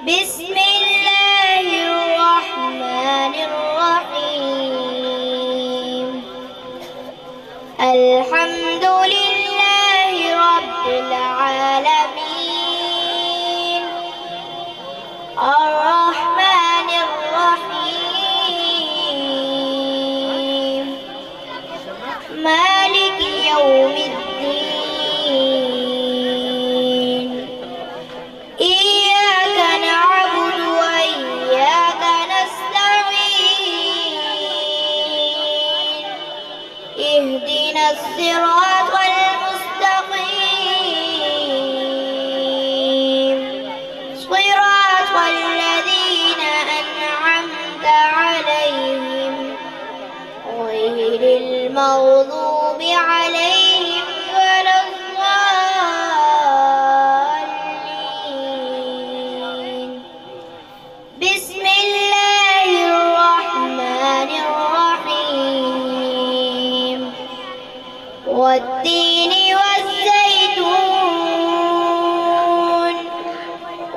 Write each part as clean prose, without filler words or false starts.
بسم الله الرحمن الرحيم. الحمد لله رب العالمين، الرحمن الرحيم، مالك يوم الدين. إياك نعبد وإياك نستعين، اهدنا الصراط المستقيم، صراط الذين أنعمت عليهم غير المغضوب عليهم ولا الضالين. بسم الله الرحمن الرحيم. والتين والزيتون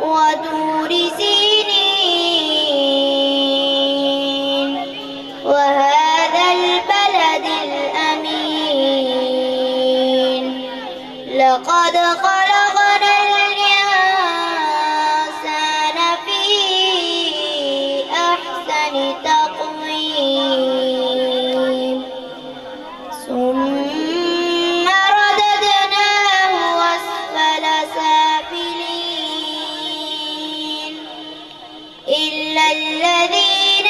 وطور سينين وهذا البلد الأمين. لقد خلقنا الإنسان في أحسن تقويم، ثم رددناه أسفل سافلين، إلا الذين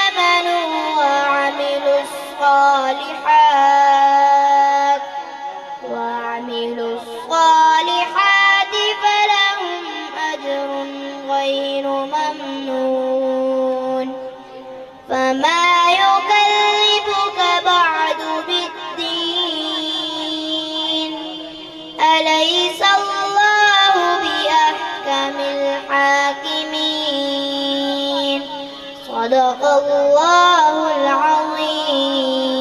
آمنوا وعملوا الصالحات فلهم أجر غير ممنون. فما يكذبك بعد بالدين، أليس الله بأحكم الحاكمين. صدق الله العظيم.